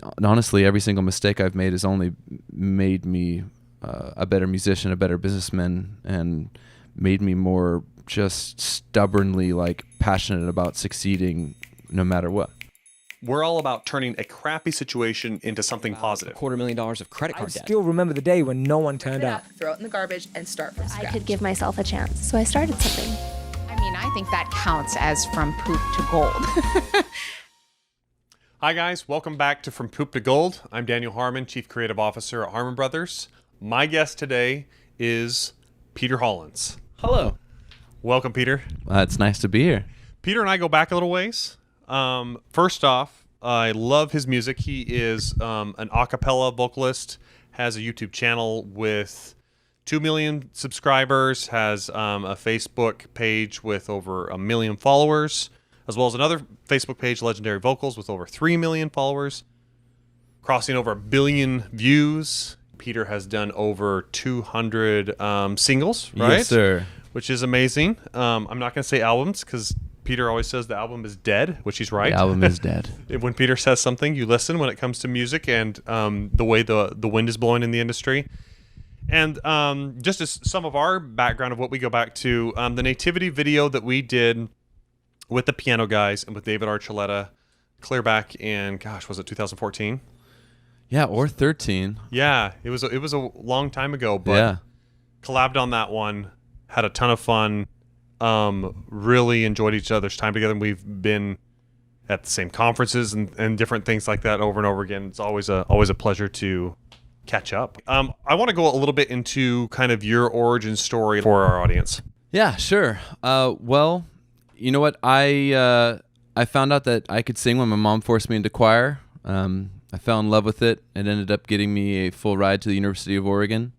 And honestly, every single mistake I've made has only made me a better musician, a better businessman, and made me more just stubbornly like passionate about succeeding no matter what. We're all about turning a crappy situation into something positive. $250,000 of credit card debt. I still remember the day when no one turned up. Throw it in the garbage and start from scratch. I could give myself a chance, so I started something. I mean, I think that counts as from poop to gold. Hi guys, welcome back to From Poop to Gold. I'm Daniel Harmon, Chief Creative Officer at Harmon Brothers. My guest today is Peter Hollens. Hello. Welcome, Peter. It's nice to be here. Peter and I go back a little ways. First off, I love his music. He is an acapella vocalist, has a YouTube channel with 2 million subscribers, has a Facebook page with over 1 million followers, as well as another Facebook page, Legendary Vocals, with over 3 million followers, crossing over 1 billion views. Peter has done over 200 singles, right? Yes, sir. Which is amazing. I'm not going to say albums because Peter always says the album is dead, which he's right. The album is dead. When Peter says something, you listen when it comes to music and the way the wind is blowing in the industry. And just as some of our background of what we go back to, the nativity video that we did with the piano guys and with David Archuleta clear back in, gosh, was it 2014? Yeah, or 13. Yeah, it was a long time ago, but Yeah. collabed on that one, had a ton of fun, really enjoyed each other's time together, and we've been at the same conferences and different things like that over and over again. It's always a pleasure to catch up. I want to go a little bit into kind of your origin story for our audience. Yeah, sure. Well, you know what? I found out that I could sing when my mom forced me into choir. I fell in love with it. It ended up getting me a full ride to the University of Oregon.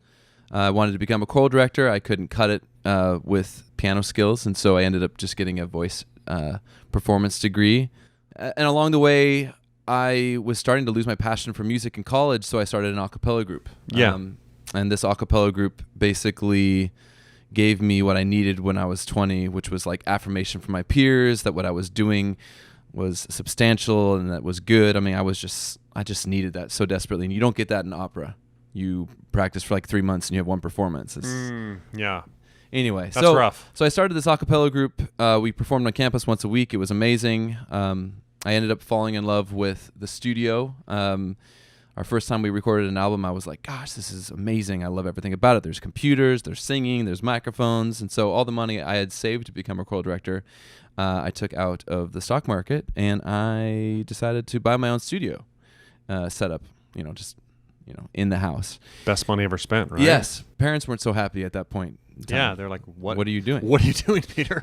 I wanted to become a choral director. I couldn't cut it with piano skills, and so I ended up just getting a voice performance degree. And along the way, I was starting to lose my passion for music in college, so I started an acapella group. Yeah. And this acapella group basically gave me what I needed when I was 20, which was like affirmation from my peers that what I was doing was substantial and that was good. I mean, I just needed that so desperately. And you don't get that in opera. You practice for like 3 months and you have one performance. Yeah. Anyway, That's rough. So I started this acapella group. We performed on campus once a week. It was amazing. I ended up falling in love with the studio. Our first time we recorded an album, I was like, gosh, this is amazing. I love everything about it. There's computers, there's singing, there's microphones. And so all the money I had saved to become a choral director, I took out of the stock market, and I decided to buy my own studio setup, in the house. Best money ever spent, right? Yes. Parents weren't so happy at that point in time. Yeah, they're like, what are you doing? What are you doing, Peter?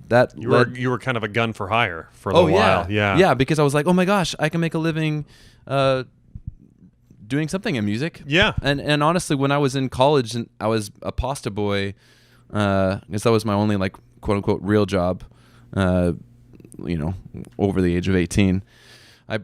That you were kind of a gun for hire for a little while. Yeah, because I was like, oh my gosh, I can make a living doing something in music. Yeah. And honestly, when I was in college and I was a pasta boy, because that was my only like quote unquote real job, over the age of 18.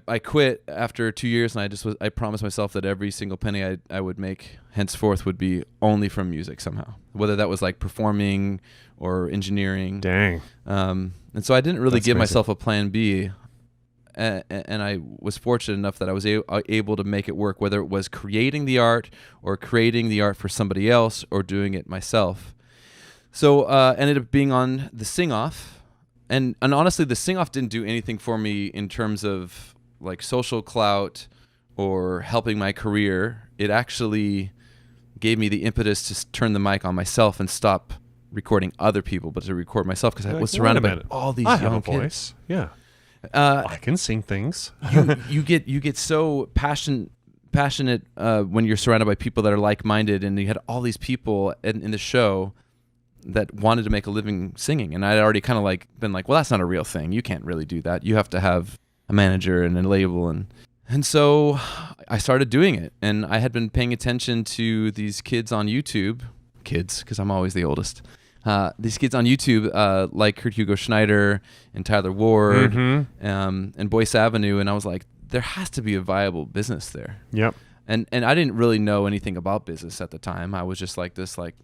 I quit after 2 years, and I promised myself that every single penny I would make henceforth would be only from music somehow, whether that was like performing or engineering. Dang. And so I didn't really That's give amazing. myself a plan B. And I was fortunate enough that I was able to make it work, whether it was creating the art or creating the art for somebody else or doing it myself. So ended up being on the sing-off. And honestly, the sing-off didn't do anything for me in terms of like social clout or helping my career. It actually gave me the impetus to turn the mic on myself and stop recording other people, but to record myself, because I was surrounded by all these young kids. Voice. Yeah. I can sing things. you get so passionate when you're surrounded by people that are like-minded, and you had all these people in the show that wanted to make a living singing, and I'd already kind of like been like, well, that's not a real thing. You can't really do that. You have to have a manager and a label, and so I started doing it. And I had been paying attention to these kids on YouTube, because I'm always the oldest. These kids on YouTube, like Kurt Hugo Schneider and Tyler Ward, and Boyce Avenue, and I was like, there has to be a viable business there. Yep. And I didn't really know anything about business at the time. I was just like this, like,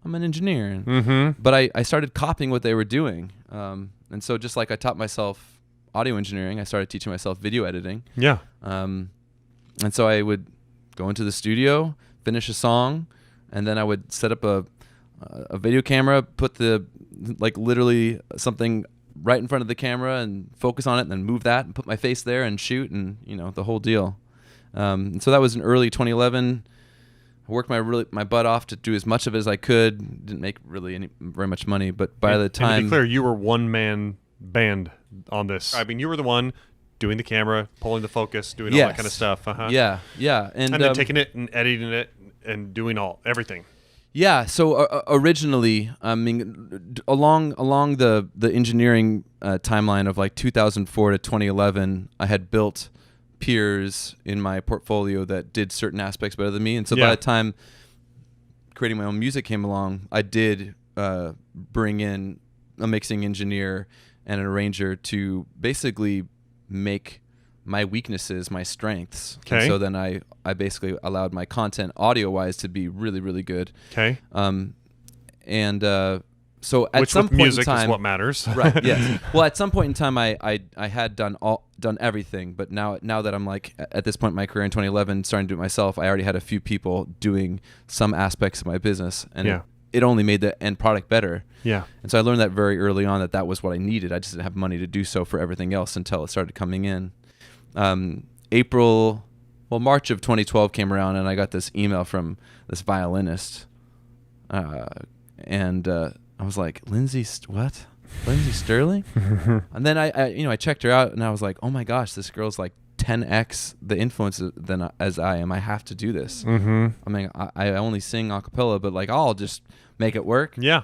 I'm an engineer. But I started copying what they were doing. And so just like I taught myself audio engineering. I started teaching myself video editing. Yeah. And so I would go into the studio, finish a song, and then I would set up a video camera, put literally something right in front of the camera and focus on it, and then move that and put my face there and shoot, and the whole deal. And so that was in early 2011. I worked my butt off to do as much of it as I could. Didn't make really very much money, but by the time, and to be clear, you were one-man band on this. I mean, you were the one doing the camera, pulling the focus, doing all that kind of stuff. Yeah, and then taking it and editing it and doing everything. Yeah. So originally, I mean, along the engineering timeline of like 2004 to 2011, I had built peers in my portfolio that did certain aspects better than me, and so by the time creating my own music came along, I did bring in a mixing engineer and an arranger to basically make my weaknesses my strengths. Okay. And so then I basically allowed my content audio-wise to be really, really good. Okay. So at Which some with point music in time, is what matters. Right. Yes. Well, at some point in time, I had done everything, but now that I'm like at this point in my career in 2011, starting to do it myself, I already had a few people doing some aspects of my business, and it only made the end product better. Yeah. And so I learned that very early on that was what I needed. I just didn't have money to do so for everything else until it started coming in. March of 2012 came around, and I got this email from this violinist, and I was like, Lindsay Sterling? And then I checked her out, and I was like, oh my gosh, this girl's like 10x the influence as I am. I have to do this. Mm-hmm. I mean, I only sing a cappella, but like I'll just make it work. Yeah.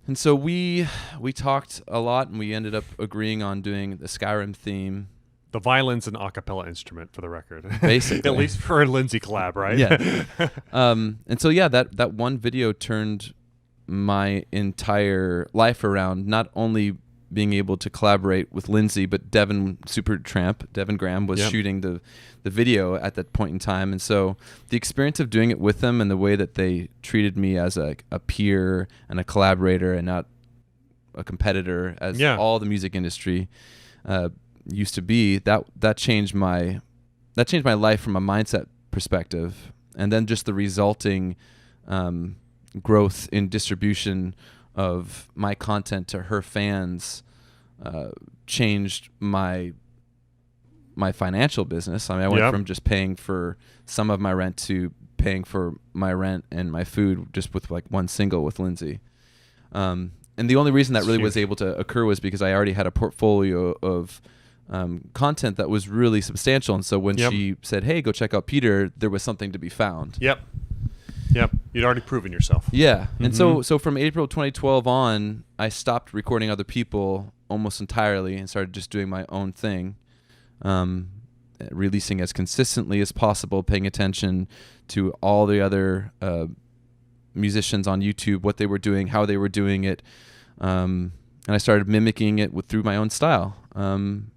And so we talked a lot, and we ended up agreeing on doing the Skyrim theme. The violin's an a cappella instrument, for the record. Basically. At least for a Lindsay collab, right? Yeah. And so that one video turned my entire life around, not only being able to collaborate with Lindsay, but Devin Graham was shooting the video at that point in time. And so the experience of doing it with them and the way that they treated me as a peer and a collaborator and not a competitor, as all the music industry used to be, that changed my life from a mindset perspective. And then just the resulting growth in distribution of my content to her fans changed my financial business. I mean, I went from just paying for some of my rent to paying for my rent and my food just with like one single with Lindsay. And the only reason that really was able to occur was because I already had a portfolio of content that was really substantial. And so when she said, hey, go check out Peter, there was something to be found. Yep. You'd already proven yourself. Yeah. And so from April 2012 on, I stopped recording other people almost entirely and started just doing my own thing, releasing as consistently as possible, paying attention to all the other musicians on YouTube, what they were doing, how they were doing it. And I started mimicking it through my own style. And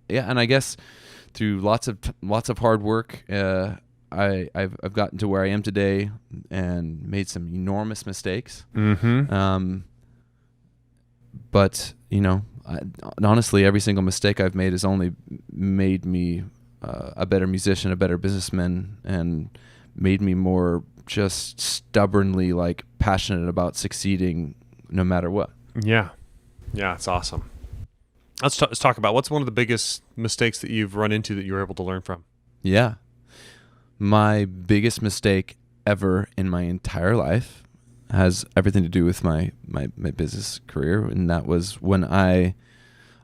I guess through lots of hard work, I've gotten to where I am today and made some enormous mistakes. But honestly, every single mistake I've made has only made me a better musician, a better businessman, and made me more just stubbornly passionate about succeeding no matter what. Yeah, it's awesome. Let's talk about what's one of the biggest mistakes that you've run into that you were able to learn from. Yeah. My biggest mistake ever in my entire life has everything to do with my business career, and that was when I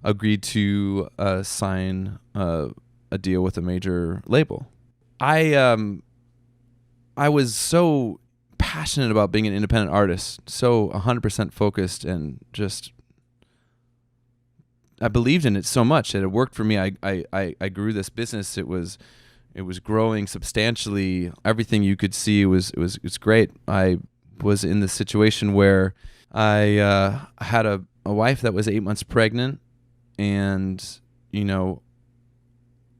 agreed to sign a deal with a major label. I was so passionate about being an independent artist, so 100% focused, and just I believed in it so much. It had worked for me. I grew this business. It was growing substantially. Everything you could see was great. I was in this situation where I had a wife that was 8 months pregnant, and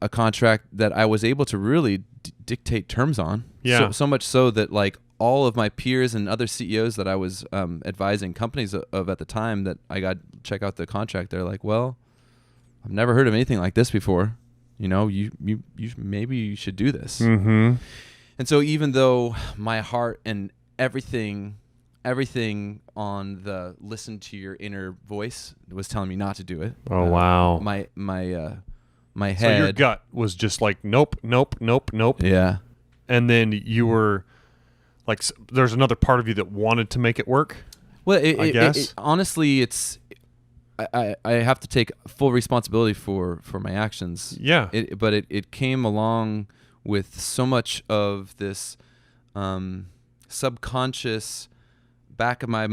a contract that I was able to really dictate terms on. Yeah. So much so that all of my peers and other CEOs that I was advising companies of at the time that I got check out the contract, they're like, well, I've never heard of anything like this before. You know, you maybe you should do this. Mm-hmm. And so even though my heart and everything on the listen to your inner voice was telling me not to do it. Oh, wow. My head. So your gut was just like, nope, nope, nope, nope. Yeah. And then you were like, there's another part of you that wanted to make it work. Well, I guess. Honestly, it's I have to take full responsibility for my actions. Yeah. But it came along with so much of this subconscious back of my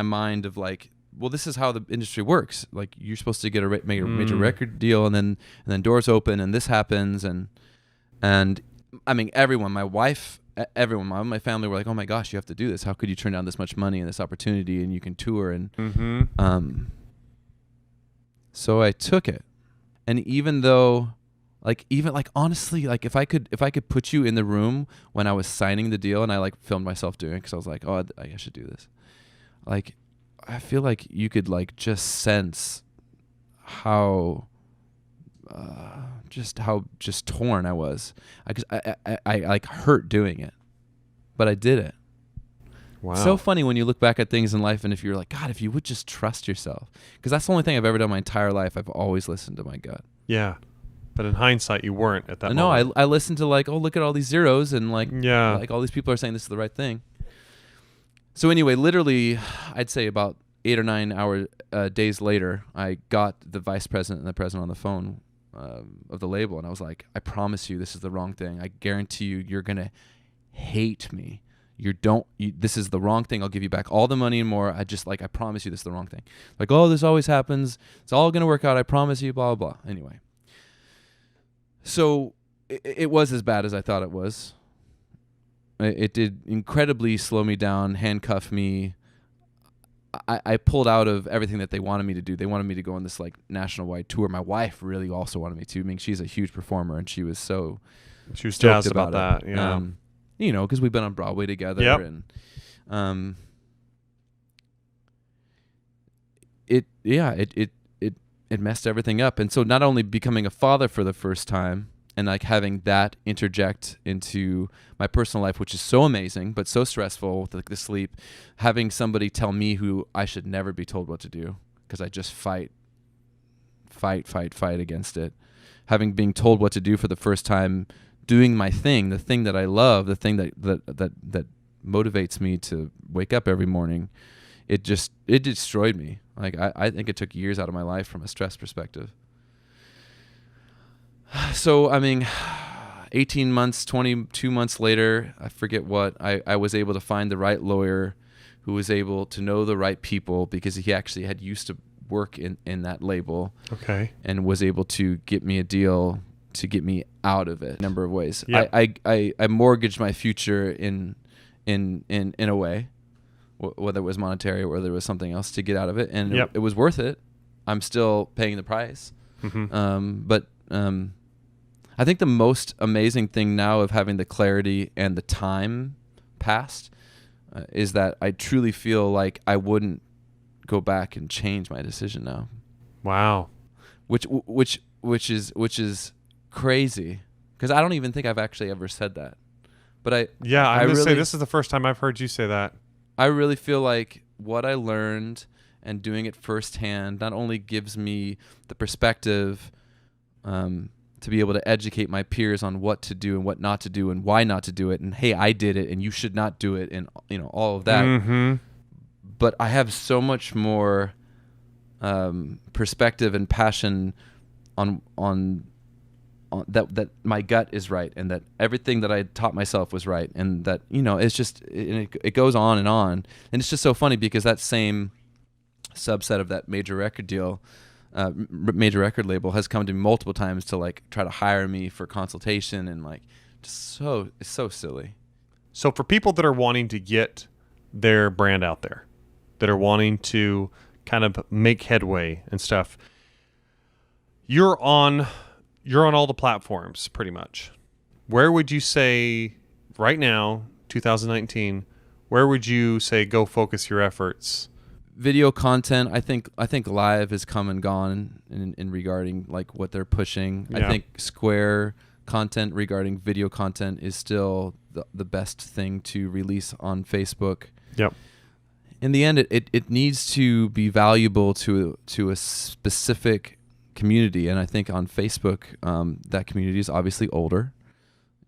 mind of like, well, this is how the industry works. Like, you're supposed to get make a major record deal, and then doors open, and this happens, and I mean, everyone, my wife, everyone, my family were like, oh my gosh, you have to do this. How could you turn down this much money and this opportunity, and you can tour? And so I took it. And even though, honestly, like if I could put you in the room when I was signing the deal, and I like filmed myself doing it because I was like, oh, I should do this. Like, I feel like you could like just sense how torn I was. I like hurt doing it, but I did it. Wow. So funny when you look back at things in life, and if you're like, God, if you would just trust yourself, because that's the only thing I've ever done my entire life. I've always listened to my gut. Yeah. But in hindsight, you weren't at that No, moment. I listened to like, oh, look at all these zeros, and like, Yeah. like all these people are saying this is the right thing. So anyway, literally, I'd say about 8 or 9 days later, I got the vice president and the president on the phone of the label, and I was like, I promise you, this is the wrong thing. I guarantee you, you're gonna hate me. This is the wrong thing. I'll give you back all the money and more. I promise you, this is the wrong thing. Like, oh, this always happens. It's all gonna work out. I promise you. Blah blah blah. Anyway, so it was as bad as I thought it was. It did incredibly slow me down, handcuff me. I pulled out of everything that they wanted me to do. They wanted me to go on this like national wide tour. My wife really also wanted me to. I mean, she's a huge performer, and she was jazzed about that. Yeah. You know, because we've been on Broadway together. Yep. And it messed everything up. And so not only becoming a father for the first time and like having that interject into my personal life, which is so amazing but so stressful with the sleep, having somebody tell me who I should never be told what to do because I just fight against it, having being told what to do for the first time, doing my thing, the thing that I love, the thing that motivates me to wake up every morning, it destroyed me. Like I think it took years out of my life from a stress perspective. So, I mean, 18 months, 22 months later, I forget what, I was able to find the right lawyer who was able to know the right people because he actually had used to work in that label. Okay. And was able to get me a deal to get me out of it a number of ways. Yep. I mortgaged my future in a way, whether it was monetary or whether it was something else to get out of it. And Yep. it was worth it. I'm still paying the price. Mm-hmm. But I think the most amazing thing now of having the clarity and the time passed is that I truly feel like I wouldn't go back and change my decision now. Wow. Which is crazy because I don't even think I've actually ever said that. But I'm going to say this is the first time I've heard you say that. I really feel like what I learned and doing it firsthand not only gives me the perspective to be able to educate my peers on what to do and what not to do and why not to do it, and hey, I did it and you should not do it, and all of that. Mm-hmm. But I have so much more perspective and passion on that my gut is right, and that everything that I taught myself was right, and that it's just it goes on, and it's just so funny because that same subset of that major record deal, major record label, has come to me multiple times to like try to hire me for consultation, and like it's so silly. So for people that are wanting to get their brand out there, that are wanting to kind of make headway and stuff, you're on all the platforms pretty much. Where would you say right now, 2019, where would you say go focus your efforts? video content, I think live has come and gone in regarding like what they're pushing. Yeah. I think Square content regarding video content is still the best thing to release on Facebook. Yep. In the end, it needs to be valuable to a specific community, and I think on Facebook, that community is obviously older.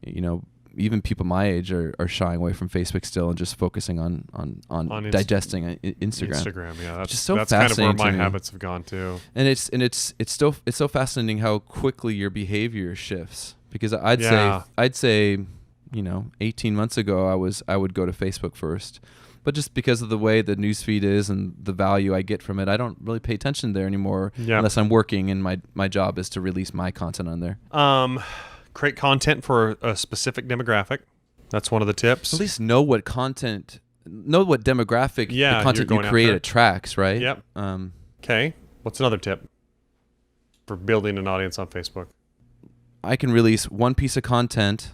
You know, even people my age are shying away from Facebook still and just focusing on digesting Instagram. Instagram, yeah, that's so kind of where fascinating my to me. habits have gone too. And it's so fascinating how quickly your behavior shifts, because I'd say, you know, 18 months ago I would go to Facebook first. But just because of the way the newsfeed is and the value I get from it, I don't really pay attention there anymore unless I'm working and my job is to release my content on there. Create content for a specific demographic. That's one of the tips. At least know what demographic the content you create attracts, right? Yep. Okay. What's another tip for building an audience on Facebook? I can release one piece of content,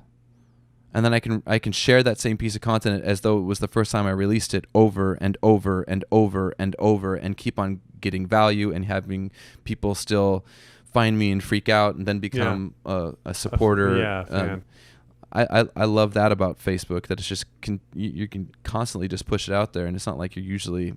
and then I can share that same piece of content as though it was the first time I released it over and over and over and over, and keep on getting value and having people still find me and freak out and then become a supporter. Fan. I love that about Facebook, that it's just you can constantly just push it out there, and it's not like you're usually.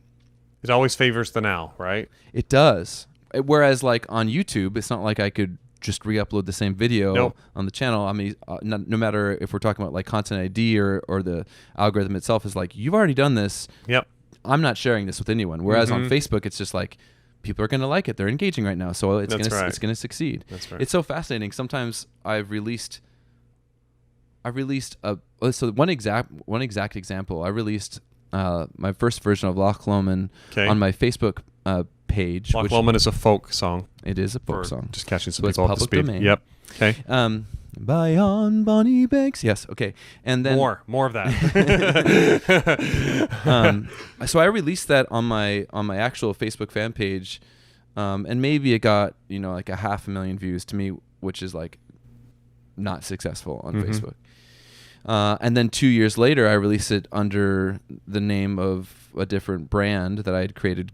It always favors the now, right? It does. Whereas like on YouTube, it's not like I could just re-upload the same video on the channel. I mean, no matter if we're talking about like Content ID or the algorithm itself is like, you've already done this. Yep. I'm not sharing this with anyone. Whereas on Facebook, it's just like, people are going to like it. They're engaging right now, so it's going to succeed. That's right. It's so fascinating. Sometimes I've released one exact example. I released my first version of Loch Lomond on my Facebook page. Loch Lomond is a folk song. It is a folk song. Just catching some So people it's up to public speed. domain. Yep. Okay. By on Bonnie Banks. Yes. Okay. And then more of that. So I released that on my actual Facebook fan page, and maybe it got like 500,000 views to me, which is like not successful on Facebook. And then 2 years later, I released it under the name of a different brand that I had created,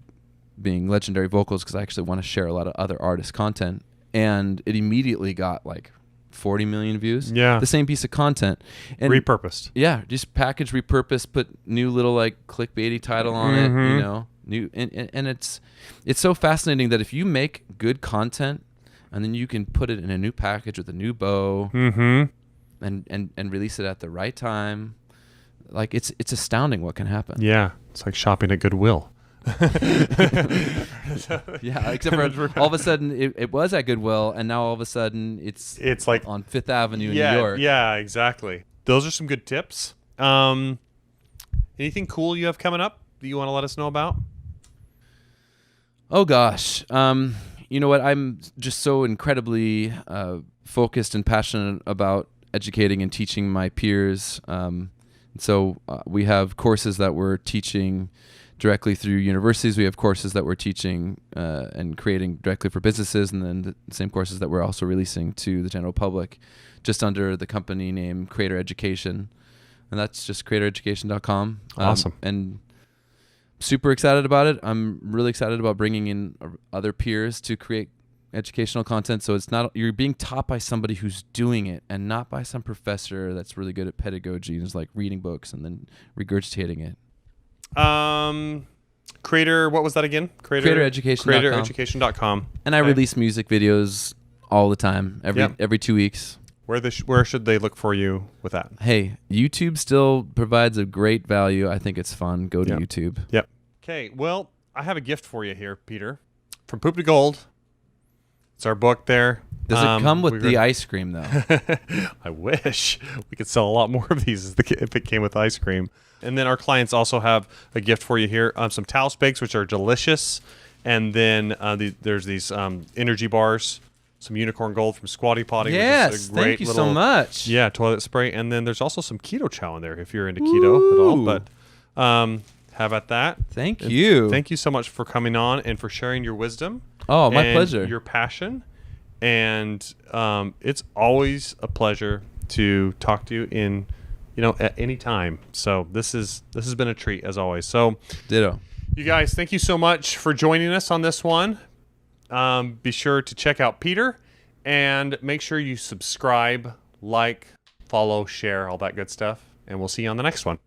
being Legendary Vocals, because I actually want to share a lot of other artist content, and it immediately got like 40 million views. Yeah. The same piece of content. And repurposed. Yeah, just package, repurpose, put new little like clickbaity title on it, new and it's so fascinating that if you make good content and then you can put it in a new package with a new bow and release it at the right time, like it's astounding what can happen. Yeah. It's like shopping at Goodwill. Yeah, except for all of a sudden it was at Goodwill, and now all of a sudden it's like on Fifth Avenue in New York. Yeah, exactly. Those are some good tips. Anything cool you have coming up that you want to let us know about? Oh gosh, you know what? I'm just so incredibly focused and passionate about educating and teaching my peers. So we have courses that we're teaching directly through universities. We have courses that we're teaching and creating directly for businesses, and then the same courses that we're also releasing to the general public, just under the company name Creator Education, and that's just creatoreducation.com. Awesome. And super excited about it. I'm really excited about bringing in other peers to create educational content. So it's not, you're being taught by somebody who's doing it, and not by some professor that's really good at pedagogy and is like reading books and then regurgitating it. Creator, what was that again? Creatoreducation.com. And I release music videos all the time, every 2 weeks. Where should they look for you with that? Hey, YouTube still provides a great value. I think it's fun. Go to YouTube. Yep. Okay, well, I have a gift for you here, Peter. From Poop to Gold. It's our book there. Does it come with the ice cream, though? I wish. We could sell a lot more of these if it came with ice cream. And then our clients also have a gift for you here. Some Taos Bakes, which are delicious. And then there's these energy bars, some Unicorn Gold from Squatty Potty. Yes, which is a great thank you so much. Yeah, toilet spray. And then there's also some Keto Chow in there if you're into keto at all. But have at that. Thank you. Thank you so much for coming on and for sharing your wisdom. Oh, my pleasure. Your passion. And it's always a pleasure to talk to you at any time. So this has been a treat as always. So ditto. You guys, thank you so much for joining us on this one. Be sure to check out Peter and make sure you subscribe, like, follow, share, all that good stuff. And we'll see you on the next one.